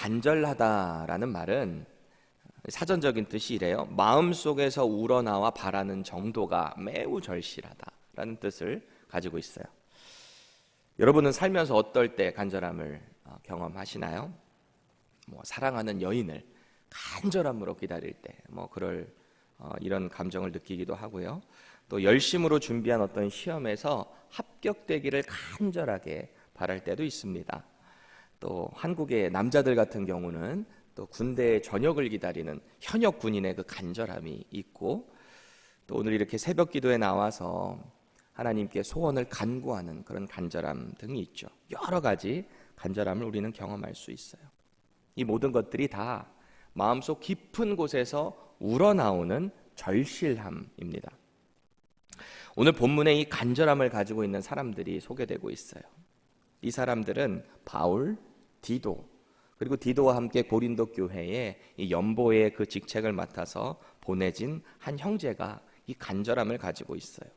간절하다라는 말은 사전적인 뜻이 이래요. 마음속에서 우러나와 바라는 정도가 매우 절실하다라는 뜻을 가지고 있어요. 여러분은 살면서 어떨 때 간절함을 경험하시나요? 사랑하는 여인을 간절함으로 기다릴 때 이런 감정을 느끼기도 하고요. 또 열심으로 준비한 어떤 시험에서 합격되기를 간절하게 바랄 때도 있습니다. 또 한국의 남자들 같은 경우는 또 군대의 전역을 기다리는 현역 군인의 그 간절함이 있고, 또 오늘 이렇게 새벽 기도에 나와서 하나님께 소원을 간구하는 그런 간절함 등이 있죠. 여러 가지 간절함을 우리는 경험할 수 있어요. 이 모든 것들이 다 마음속 깊은 곳에서 우러나오는 절실함입니다. 오늘 본문에 이 간절함을 가지고 있는 사람들이 소개되고 있어요. 이 사람들은 바울, 디도, 그리고 디도와 함께 고린도 교회에 이 연보의 그 직책을 맡아서 보내진 한 형제가 이 간절함을 가지고 있어요.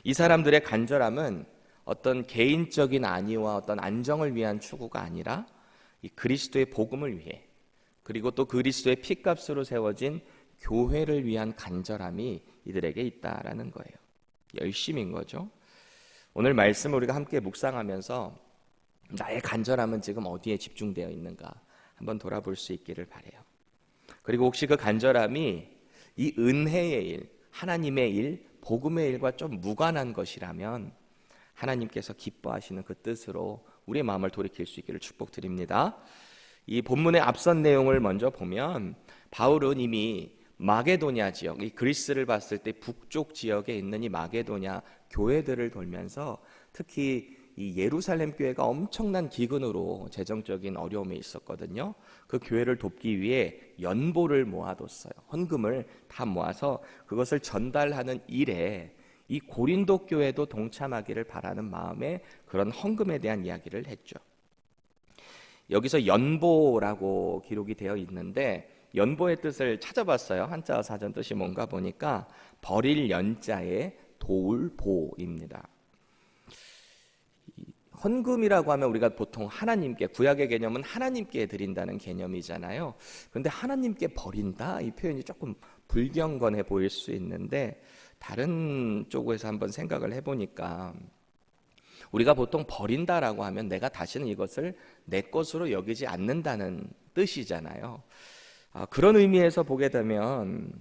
이 사람들의 간절함은 어떤 개인적인 안위와 어떤 안정을 위한 추구가 아니라 이 그리스도의 복음을 위해, 그리고 또 그리스도의 피값으로 세워진 교회를 위한 간절함이 이들에게 있다라는 거예요. 열심인 거죠. 오늘 말씀을 우리가 함께 묵상하면서 나의 간절함은 지금 어디에 집중되어 있는가 한번 돌아볼 수 있기를 바라요. 그리고 혹시 그 간절함이 이 은혜의 일, 하나님의 일, 복음의 일과 좀 무관한 것이라면 하나님께서 기뻐하시는 그 뜻으로 우리의 마음을 돌이킬 수 있기를 축복드립니다. 이 본문의 앞선 내용을 먼저 보면 바울은 이미 마게도냐 지역, 이 그리스를 봤을 때 북쪽 지역에 있는 이 마게도냐 교회들을 돌면서 특히 이 예루살렘 교회가 엄청난 기근으로 재정적인 어려움에 있었거든요. 그 교회를 돕기 위해 연보를 모아뒀어요. 헌금을 다 모아서 그것을 전달하는 일에 이 고린도 교회도 동참하기를 바라는 마음에 그런 헌금에 대한 이야기를 했죠. 여기서 연보라고 기록이 되어 있는데 연보의 뜻을 찾아봤어요. 한자 사전 뜻이 뭔가 보니까 버릴 연자에 도울 보입니다. 헌금이라고 하면 우리가 보통 하나님께, 구약의 개념은 하나님께 드린다는 개념이잖아요. 그런데 하나님께 버린다? 이 표현이 조금 불경건해 보일 수 있는데 다른 쪽에서 한번 생각을 해보니까 우리가 보통 버린다라고 하면 내가 다시는 이것을 내 것으로 여기지 않는다는 뜻이잖아요. 그런 의미에서 보게 되면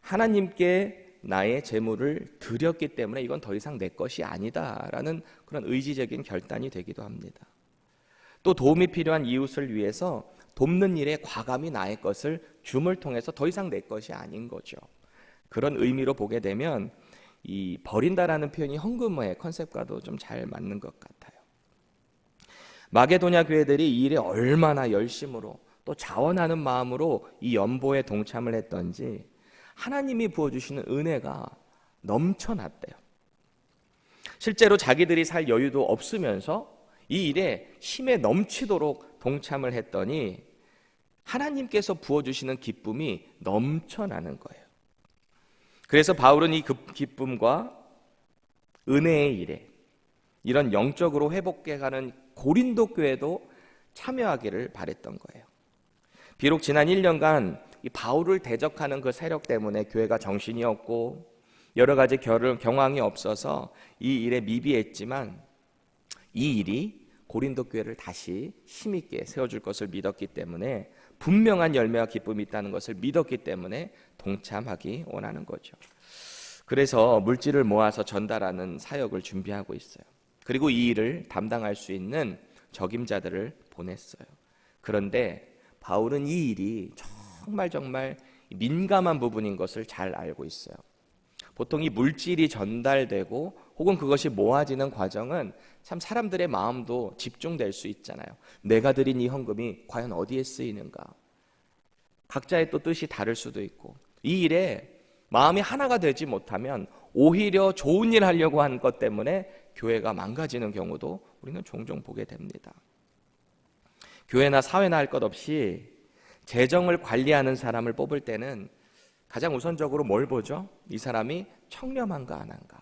하나님께 나의 재물을 드렸기 때문에 이건 더 이상 내 것이 아니다라는 그런 의지적인 결단이 되기도 합니다. 또 도움이 필요한 이웃을 위해서 돕는 일에 과감히 나의 것을 줌을 통해서 더 이상 내 것이 아닌 거죠. 그런 의미로 보게 되면 이 버린다라는 표현이 헌금의 컨셉과도 좀 잘 맞는 것 같아요. 마게도냐 교회들이 이 일에 얼마나 열심으로 또 자원하는 마음으로 이 연보에 동참을 했던지 하나님이 부어주시는 은혜가 넘쳐났대요. 실제로 자기들이 살 여유도 없으면서 이 일에 힘에 넘치도록 동참을 했더니 하나님께서 부어주시는 기쁨이 넘쳐나는 거예요. 그래서 바울은 이 기쁨과 은혜의 일에 이런 영적으로 회복해가는 고린도 교회도 참여하기를 바랬던 거예요. 비록 지난 1년간 이 바울을 대적하는 그 세력 때문에 교회가 정신이 없고 여러 가지 경황이 없어서 이 일에 미비했지만 이 일이 고린도 교회를 다시 힘있게 세워줄 것을 믿었기 때문에, 분명한 열매와 기쁨이 있다는 것을 믿었기 때문에 동참하기 원하는 거죠. 그래서 물질을 모아서 전달하는 사역을 준비하고 있어요. 그리고 이 일을 담당할 수 있는 적임자들을 보냈어요. 그런데 바울은 이 일이 정말 민감한 부분인 것을 잘 알고 있어요. 보통 이 물질이 전달되고 혹은 그것이 모아지는 과정은 참 사람들의 마음도 집중될 수 있잖아요. 내가 드린 이 헌금이 과연 어디에 쓰이는가? 각자의 또 뜻이 다를 수도 있고, 이 일에 마음이 하나가 되지 못하면 오히려 좋은 일 하려고 하는 것 때문에 교회가 망가지는 경우도 우리는 종종 보게 됩니다. 교회나 사회나 할 것 없이 재정을 관리하는 사람을 뽑을 때는 가장 우선적으로 뭘 보죠? 이 사람이 청렴한가 안 한가,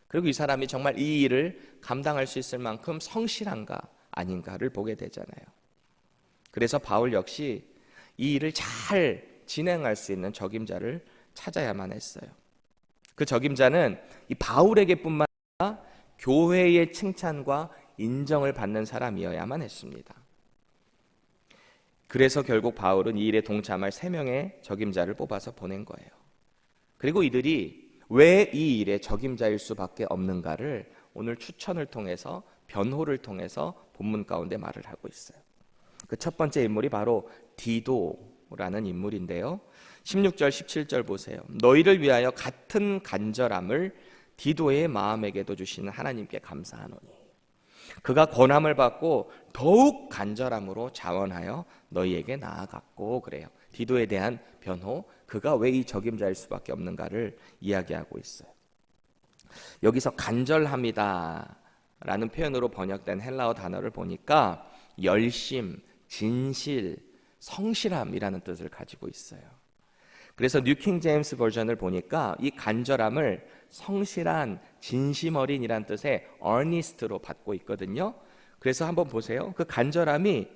그리고 이 사람이 정말 이 일을 감당할 수 있을 만큼 성실한가 아닌가를 보게 되잖아요. 그래서 바울 역시 이 일을 잘 진행할 수 있는 적임자를 찾아야만 했어요. 그 적임자는 이 바울에게뿐만 아니라 교회의 칭찬과 인정을 받는 사람이어야만 했습니다. 그래서 결국 바울은 이 일에 동참할 3명의 적임자를 뽑아서 보낸 거예요. 그리고 이들이 왜 이 일에 적임자일 수밖에 없는가를 오늘 추천을 통해서, 변호를 통해서 본문 가운데 말을 하고 있어요. 그 첫 번째 인물이 바로 디도라는 인물인데요. 16절 17절 보세요. 너희를 위하여 같은 간절함을 디도의 마음에게도 주시는 하나님께 감사하노니 그가 권함을 받고 더욱 간절함으로 자원하여 너희에게 나아갔고, 그래요. 디도에 대한 변호, 그가 왜 이 적임자일 수밖에 없는가를 이야기하고 있어요. 여기서 간절함이다 라는 표현으로 번역된 헬라어 단어를 보니까 열심, 진실, 성실함이라는 뜻을 가지고 있어요. 그래서 뉴킹 제임스 버전을 보니까 이 간절함을 성실한, 진심 어린이란 뜻의 earnest로 받고 있거든요. 그래서 한번 보세요. 그 간절함이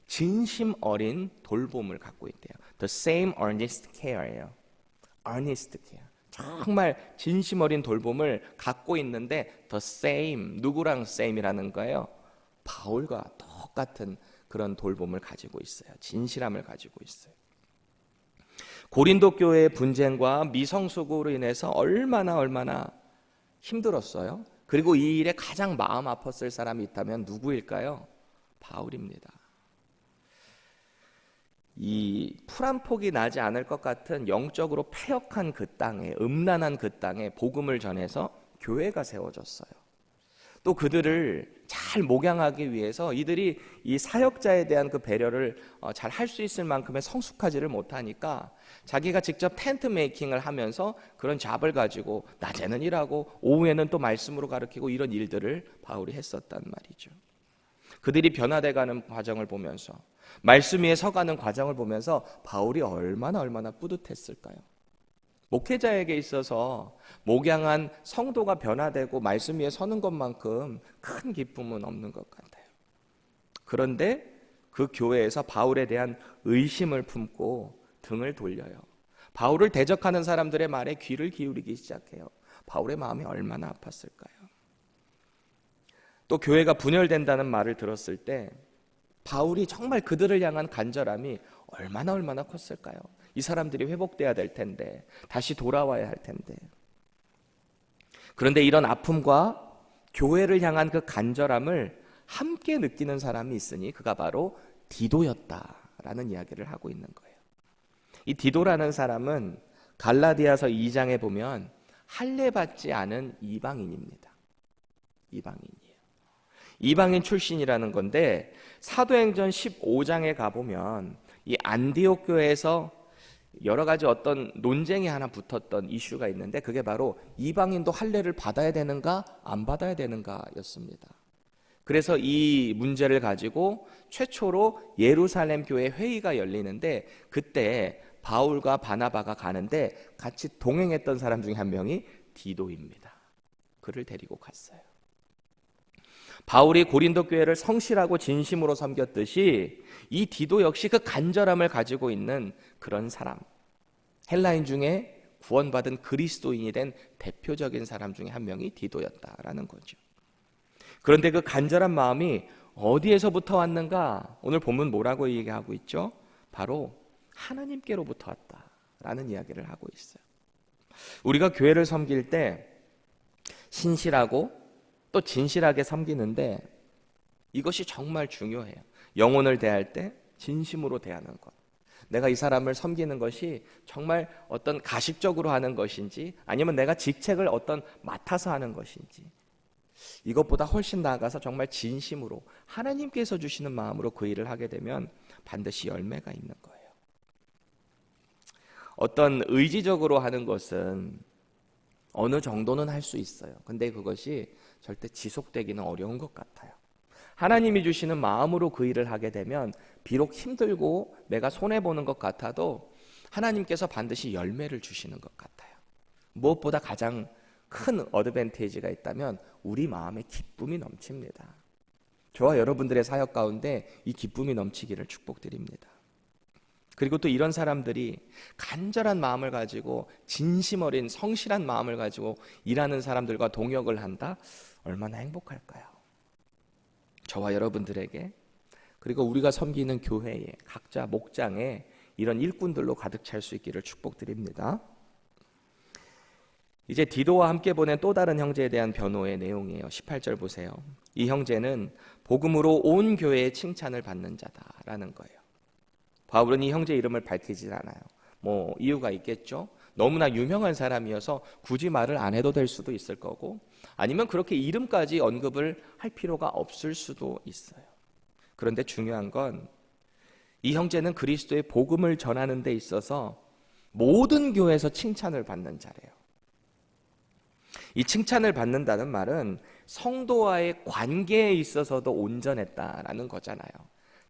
진심 어린 돌봄을 갖고 있대요. The same earnest care예요. earnest care. 정말 진심 어린 돌봄을 갖고 있는데 the same, 누구랑 same이라는 거예요? 바울과 똑같은 그런 돌봄을 가지고 있어요. 진실함을 가지고 있어요. 고린도 교회의 분쟁과 미성숙으로 인해서 얼마나 힘들었어요. 그리고 이 일에 가장 마음 아팠을 사람이 있다면 누구일까요? 바울입니다. 이 풀 한 폭이 나지 않을 것 같은 영적으로 패역한 그 땅에, 음란한 그 땅에 복음을 전해서 교회가 세워졌어요. 또 그들을 잘 목양하기 위해서 이들이 이 사역자에 대한 그 배려를 잘 할 수 있을 만큼의 성숙하지를 못하니까 자기가 직접 텐트 메이킹을 하면서 그런 잡을 가지고 낮에는 일하고 오후에는 또 말씀으로 가르치고 이런 일들을 바울이 했었단 말이죠. 그들이 변화돼가는 과정을 보면서, 말씀 위에 서가는 과정을 보면서 바울이 얼마나 뿌듯했을까요? 목회자에게 있어서 목양한 성도가 변화되고 말씀 위에 서는 것만큼 큰 기쁨은 없는 것 같아요. 그런데 그 교회에서 바울에 대한 의심을 품고 등을 돌려요. 바울을 대적하는 사람들의 말에 귀를 기울이기 시작해요. 바울의 마음이 얼마나 아팠을까요? 또 교회가 분열된다는 말을 들었을 때 바울이 정말 그들을 향한 간절함이 얼마나 컸을까요? 이 사람들이 회복돼야 될 텐데, 다시 돌아와야 할 텐데. 그런데 이런 아픔과 교회를 향한 그 간절함을 함께 느끼는 사람이 있으니 그가 바로 디도였다라는 이야기를 하고 있는 거예요. 이 디도라는 사람은 갈라디아서 2장에 보면 할례받지 않은 이방인입니다. 이방인이에요. 이방인 출신이라는 건데 사도행전 15장에 가보면 이 안디옥 교회에서 여러 가지 어떤 논쟁이 하나 붙었던 이슈가 있는데 그게 바로 이방인도 할례를 받아야 되는가 안 받아야 되는가 였습니다. 그래서 이 문제를 가지고 최초로 예루살렘 교회 회의가 열리는데 그때 바울과 바나바가 가는데 같이 동행했던 사람 중에 한 명이 디도입니다. 그를 데리고 갔어요. 바울이 고린도 교회를 성실하고 진심으로 섬겼듯이 이 디도 역시 그 간절함을 가지고 있는 그런 사람, 헬라인 중에 구원받은 그리스도인이 된 대표적인 사람 중에 한 명이 디도였다라는 거죠. 그런데 그 간절한 마음이 어디에서부터 왔는가? 오늘 본문 뭐라고 얘기하고 있죠? 바로 하나님께로부터 왔다라는 이야기를 하고 있어요. 우리가 교회를 섬길 때 신실하고 또 진실하게 섬기는데 이것이 정말 중요해요. 영혼을 대할 때 진심으로 대하는 것. 내가 이 사람을 섬기는 것이 정말 어떤 가식적으로 하는 것인지 아니면 내가 직책을 어떤 맡아서 하는 것인지 이것보다 훨씬 나아가서 정말 진심으로 하나님께서 주시는 마음으로 그 일을 하게 되면 반드시 열매가 있는 거예요. 어떤 의지적으로 하는 것은 어느 정도는 할 수 있어요. 근데 그것이 절대 지속되기는 어려운 것 같아요. 하나님이 주시는 마음으로 그 일을 하게 되면 비록 힘들고 내가 손해보는 것 같아도 하나님께서 반드시 열매를 주시는 것 같아요. 무엇보다 가장 큰 어드밴티지가 있다면 우리 마음에 기쁨이 넘칩니다. 저와 여러분들의 사역 가운데 이 기쁨이 넘치기를 축복드립니다. 그리고 또 이런 사람들이 간절한 마음을 가지고 진심 어린 성실한 마음을 가지고 일하는 사람들과 동역을 한다? 얼마나 행복할까요? 저와 여러분들에게, 그리고 우리가 섬기는 교회에, 각자 목장에 이런 일꾼들로 가득 찰 수 있기를 축복드립니다. 이제 디도와 함께 보낸 또 다른 형제에 대한 변호의 내용이에요. 18절 보세요. 이 형제는 복음으로 온 교회의 칭찬을 받는 자다라는 거예요. 바울은 이 형제 이름을 밝히질 않아요. 이유가 있겠죠. 너무나 유명한 사람이어서 굳이 말을 안 해도 될 수도 있을 거고, 아니면 그렇게 이름까지 언급을 할 필요가 없을 수도 있어요. 그런데 중요한 건 이 형제는 그리스도의 복음을 전하는 데 있어서 모든 교회에서 칭찬을 받는 자래요. 이 칭찬을 받는다는 말은 성도와의 관계에 있어서도 온전했다라는 거잖아요.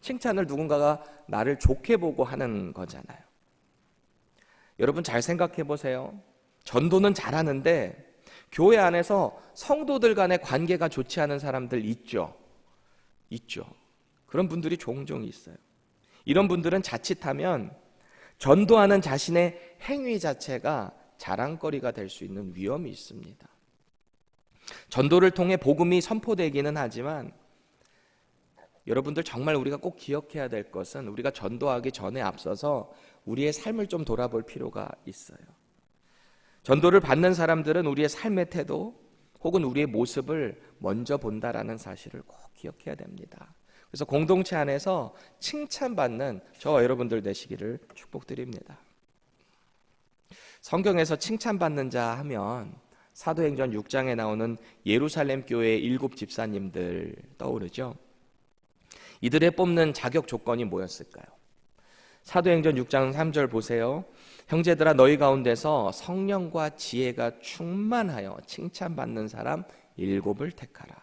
칭찬을 누군가가 나를 좋게 보고 하는 거잖아요. 여러분 잘 생각해 보세요. 전도는 잘하는데 교회 안에서 성도들 간의 관계가 좋지 않은 사람들 있죠. 그런 분들이 종종 있어요. 이런 분들은 자칫하면 전도하는 자신의 행위 자체가 자랑거리가 될 수 있는 위험이 있습니다. 전도를 통해 복음이 선포되기는 하지만 여러분들 정말 우리가 꼭 기억해야 될 것은 우리가 전도하기 전에 앞서서 우리의 삶을 좀 돌아볼 필요가 있어요. 전도를 받는 사람들은 우리의 삶의 태도 혹은 우리의 모습을 먼저 본다라는 사실을 꼭 기억해야 됩니다. 그래서 공동체 안에서 칭찬받는 저와 여러분들 되시기를 축복드립니다. 성경에서 칭찬받는 자 하면 사도행전 6장에 나오는 예루살렘 교회의 7 집사님들 떠오르죠. 이들의 뽑는 자격 조건이 뭐였을까요? 사도행전 6장 3절 보세요. 형제들아 너희 가운데서 성령과 지혜가 충만하여 칭찬받는 사람 7을 택하라.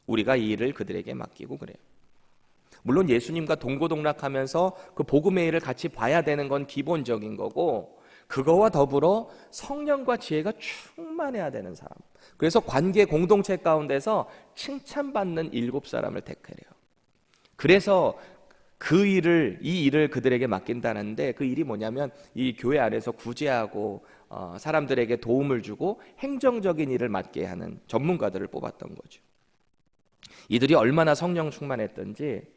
우리가 이 일을 그들에게 맡기고 그래요. 물론 예수님과 동고동락하면서 그 복음의 일을 같이 봐야 되는 건 기본적인 거고, 그거와 더불어 성령과 지혜가 충만해야 되는 사람, 그래서 관계 공동체 가운데서 칭찬받는 7사람을 택하래요. 그래서 이 일을 그들에게 맡긴다는데, 그 일이 뭐냐면 이 교회 안에서 구제하고 사람들에게 도움을 주고 행정적인 일을 맡게 하는 전문가들을 뽑았던 거죠. 이들이 얼마나 성령 충만했던지,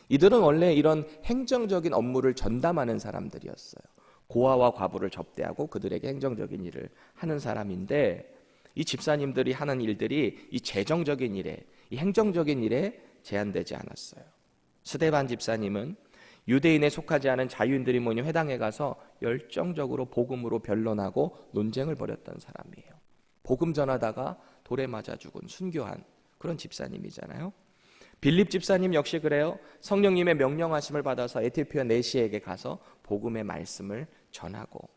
이들은 원래 이런 행정적인 업무를 전담하는 사람들이었어요. 고아와 과부를 접대하고 그들에게 행정적인 일을 하는 사람인데, 이 집사님들이 하는 일들이 이 재정적인 일에, 이 행정적인 일에 제한되지 않았어요. 스데반 집사님은 유대인에 속하지 않은 자유인들이 모인 회당에 가서 열정적으로 복음으로 변론하고 논쟁을 벌였던 사람이에요. 복음 전하다가 돌에 맞아 죽은 순교한 그런 집사님이잖아요. 빌립 집사님 역시 그래요. 성령님의 명령하심을 받아서 에티오피아 내시에게 가서 복음의 말씀을 전하고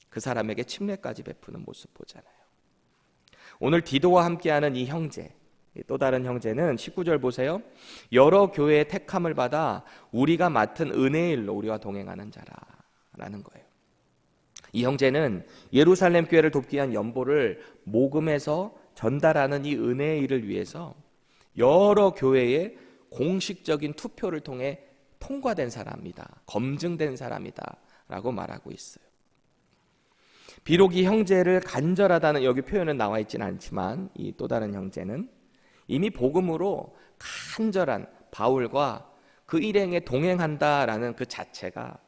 그 사람에게 침례까지 베푸는 모습 보잖아요. 오늘 디도와 함께하는 이 형제, 또 다른 형제는 19절 보세요. 여러 교회의 택함을 받아 우리가 맡은 은혜의 일로 우리와 동행하는 자라라는 거예요. 이 형제는 예루살렘 교회를 돕기 위한 연보를 모금해서 전달하는 이 은혜의 일을 위해서 여러 교회의 공식적인 투표를 통해 통과된 사람이다, 검증된 사람이다 라고 말하고 있어요. 비록 이 형제를 간절하다는 여기 표현은 나와 있지는 않지만, 이 또 다른 형제는 이미 복음으로 간절한 바울과 그 일행에 동행한다라는 그 자체가,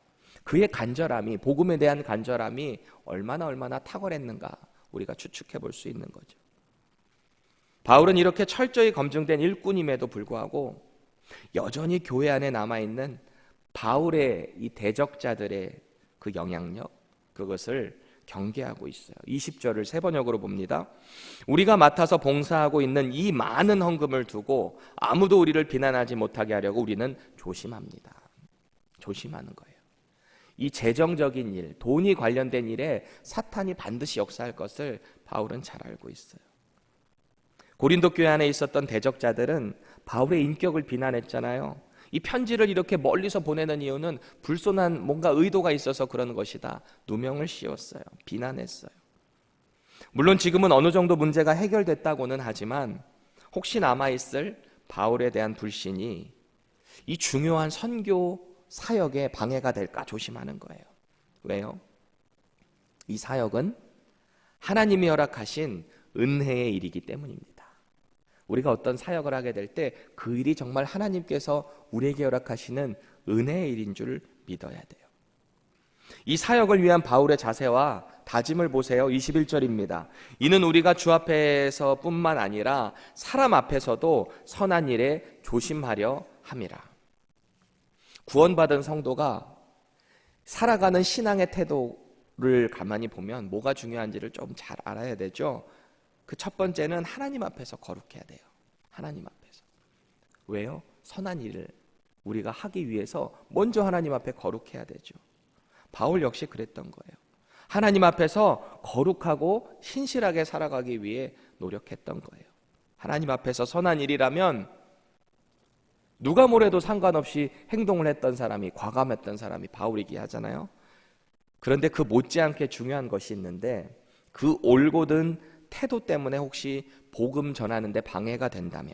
그의 간절함이, 복음에 대한 간절함이 얼마나 탁월했는가 우리가 추측해 볼 수 있는 거죠. 바울은 이렇게 철저히 검증된 일꾼임에도 불구하고 여전히 교회 안에 남아있는 바울의 이 대적자들의 그 영향력, 그것을 경계하고 있어요. 20절을 세 번역으로 봅니다. 우리가 맡아서 봉사하고 있는 이 많은 헌금을 두고 아무도 우리를 비난하지 못하게 하려고 우리는 조심합니다. 조심하는 거예요. 이 재정적인 일, 돈이 관련된 일에 사탄이 반드시 역사할 것을 바울은 잘 알고 있어요. 고린도 교회 안에 있었던 대적자들은 바울의 인격을 비난했잖아요. 이 편지를 이렇게 멀리서 보내는 이유는 불손한 뭔가 의도가 있어서 그런 것이다, 누명을 씌웠어요. 비난했어요. 물론 지금은 어느 정도 문제가 해결됐다고는 하지만 혹시 남아있을 바울에 대한 불신이 이 중요한 선교 사역에 방해가 될까 조심하는 거예요. 왜요? 이 사역은 하나님이 허락하신 은혜의 일이기 때문입니다. 우리가 어떤 사역을 하게 될 때 그 일이 정말 하나님께서 우리에게 허락하시는 은혜의 일인 줄 믿어야 돼요. 이 사역을 위한 바울의 자세와 다짐을 보세요. 21절입니다. 이는 우리가 주 앞에서 뿐만 아니라 사람 앞에서도 선한 일에 조심하려 함이라. 구원받은 성도가 살아가는 신앙의 태도를 가만히 보면 뭐가 중요한지를 좀 잘 알아야 되죠. 그 첫 번째는 하나님 앞에서 거룩해야 돼요. 하나님 앞에서. 왜요? 선한 일을 우리가 하기 위해서 먼저 하나님 앞에 거룩해야 되죠. 바울 역시 그랬던 거예요. 하나님 앞에서 거룩하고 신실하게 살아가기 위해 노력했던 거예요. 하나님 앞에서 선한 일이라면 누가 뭐래도 상관없이 행동을 했던 사람이, 과감했던 사람이 바울이기 하잖아요. 그런데 그 못지않게 중요한 것이 있는데 그 올곧은 태도 때문에 혹시 복음 전하는데 방해가 된다면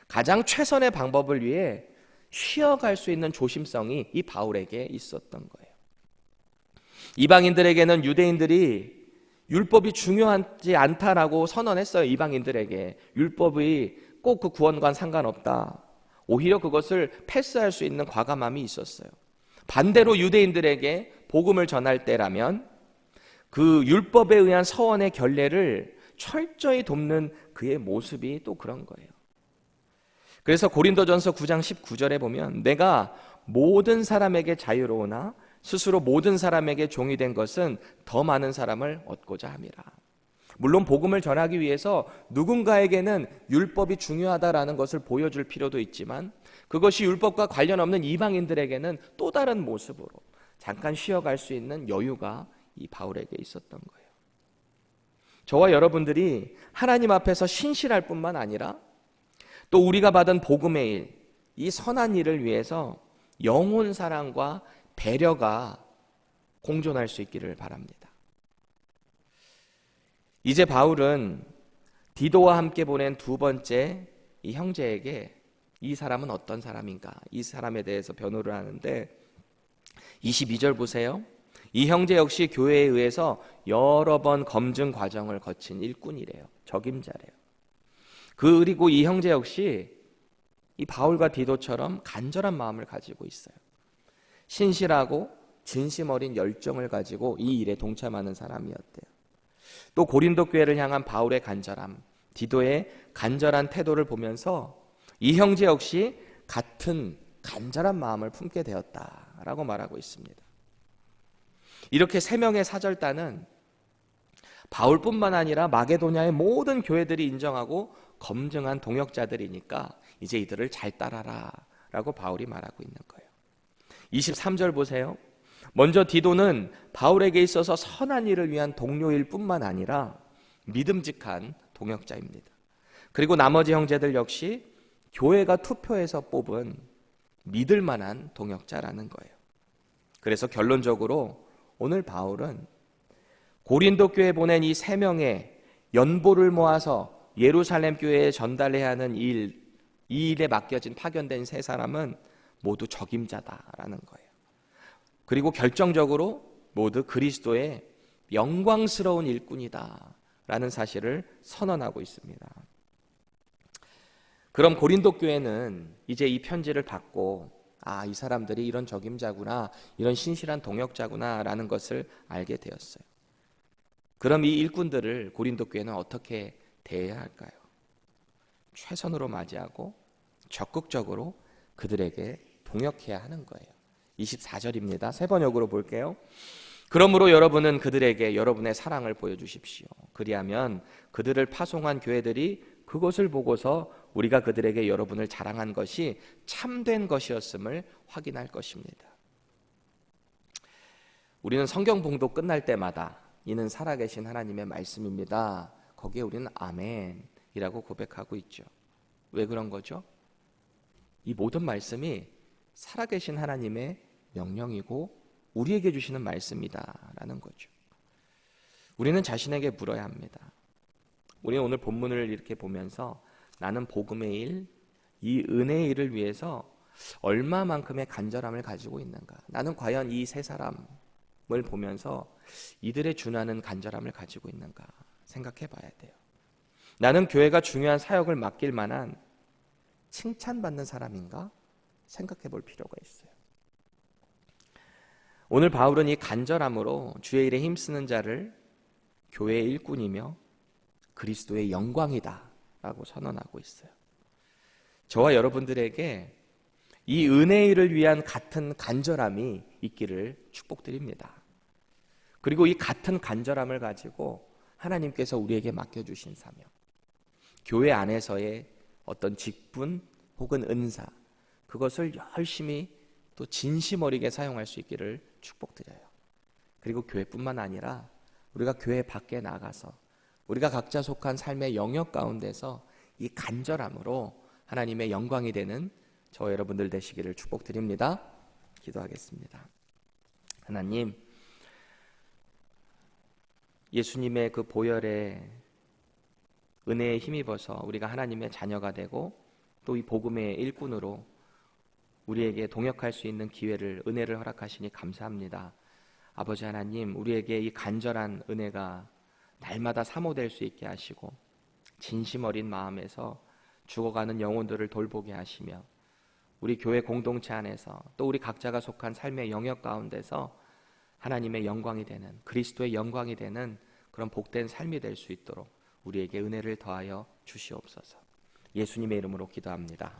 가장 최선의 방법을 위해 쉬어갈 수 있는 조심성이 이 바울에게 있었던 거예요. 이방인들에게는 유대인들이 율법이 중요하지 않다라고 선언했어요. 이방인들에게 율법이 꼭 그 구원과는 상관없다. 오히려 그것을 패스할 수 있는 과감함이 있었어요. 반대로 유대인들에게 복음을 전할 때라면 그 율법에 의한 서원의 결례를 철저히 돕는 그의 모습이 또 그런 거예요. 그래서 고린도전서 9장 19절에 보면 내가 모든 사람에게 자유로우나 스스로 모든 사람에게 종이 된 것은 더 많은 사람을 얻고자 함이라. 물론 복음을 전하기 위해서 누군가에게는 율법이 중요하다라는 것을 보여줄 필요도 있지만 그것이 율법과 관련 없는 이방인들에게는 또 다른 모습으로 잠깐 쉬어갈 수 있는 여유가 이 바울에게 있었던 거예요. 저와 여러분들이 하나님 앞에서 신실할 뿐만 아니라 또 우리가 받은 복음의 일, 이 선한 일을 위해서 영혼 사랑과 배려가 공존할 수 있기를 바랍니다. 이제 바울은 디도와 함께 보낸 두 번째 이 형제에게 이 사람은 어떤 사람인가, 이 사람에 대해서 변호를 하는데 22절 보세요. 이 형제 역시 교회에 의해서 여러 번 검증 과정을 거친 일꾼이래요. 적임자래요. 그리고 이 형제 역시 이 바울과 디도처럼 간절한 마음을 가지고 있어요. 신실하고 진심 어린 열정을 가지고 이 일에 동참하는 사람이었대요. 또 고린도 교회를 향한 바울의 간절함, 디도의 간절한 태도를 보면서 이 형제 역시 같은 간절한 마음을 품게 되었다라고 말하고 있습니다. 이렇게 세 명의 사절단은 바울뿐만 아니라 마게도냐의 모든 교회들이 인정하고 검증한 동역자들이니까 이제 이들을 잘 따라라 라고 바울이 말하고 있는 거예요. 23절 보세요. 먼저 디도는 바울에게 있어서 선한 일을 위한 동료일 뿐만 아니라 믿음직한 동역자입니다. 그리고 나머지 형제들 역시 교회가 투표해서 뽑은 믿을 만한 동역자라는 거예요. 그래서 결론적으로 오늘 바울은 고린도 교회에 보낸 이 세 명의 연보를 모아서 예루살렘 교회에 전달해야 하는 이 일에 맡겨진 파견된 세 사람은 모두 적임자다라는 거예요. 그리고 결정적으로 모두 그리스도의 영광스러운 일꾼이다라는 사실을 선언하고 있습니다. 그럼 고린도 교회는 이제 이 편지를 받고 이 사람들이 이런 적임자구나, 이런 신실한 동역자구나라는 것을 알게 되었어요. 그럼 이 일꾼들을 고린도 교회는 어떻게 대해야 할까요? 최선으로 맞이하고 적극적으로 그들에게 동역해야 하는 거예요. 24절입니다. 세 번역으로 볼게요. 그러므로 여러분은 그들에게 여러분의 사랑을 보여주십시오. 그리하면 그들을 파송한 교회들이 그것을 보고서 우리가 그들에게 여러분을 자랑한 것이 참된 것이었음을 확인할 것입니다. 우리는 성경 봉독 끝날 때마다 이는 살아계신 하나님의 말씀입니다. 거기에 우리는 아멘이라고 고백하고 있죠. 왜 그런 거죠? 이 모든 말씀이 살아계신 하나님의 명령이고 우리에게 주시는 말씀이다라는 거죠. 우리는 자신에게 물어야 합니다. 우리는 오늘 본문을 이렇게 보면서 나는 복음의 일, 이 은혜의 일을 위해서 얼마만큼의 간절함을 가지고 있는가? 나는 과연 이 세 사람을 보면서 이들의 준하는 간절함을 가지고 있는가 생각해 봐야 돼요. 나는 교회가 중요한 사역을 맡길 만한 칭찬받는 사람인가 생각해 볼 필요가 있어요. 오늘 바울은 이 간절함으로 주의 일에 힘쓰는 자를 교회의 일꾼이며 그리스도의 영광이다 라고 선언하고 있어요. 저와 여러분들에게 이 은혜의 일을 위한 같은 간절함이 있기를 축복드립니다. 그리고 이 같은 간절함을 가지고 하나님께서 우리에게 맡겨주신 사명, 교회 안에서의 어떤 직분 혹은 은사, 그것을 열심히 또 진심 어리게 사용할 수 있기를 축복드려요. 그리고 교회뿐만 아니라 우리가 교회 밖에 나가서 우리가 각자 속한 삶의 영역 가운데서 이 간절함으로 하나님의 영광이 되는 저와 여러분들 되시기를 축복드립니다. 기도하겠습니다. 하나님, 예수님의 그 보혈에 은혜에 힘입어서 우리가 하나님의 자녀가 되고 또 이 복음의 일꾼으로 우리에게 동역할 수 있는 기회를, 은혜를 허락하시니 감사합니다. 아버지 하나님, 우리에게 이 간절한 은혜가 날마다 사모될 수 있게 하시고 진심 어린 마음에서 죽어가는 영혼들을 돌보게 하시며 우리 교회 공동체 안에서 또 우리 각자가 속한 삶의 영역 가운데서 하나님의 영광이 되는, 그리스도의 영광이 되는 그런 복된 삶이 될 수 있도록 우리에게 은혜를 더하여 주시옵소서. 예수님의 이름으로 기도합니다.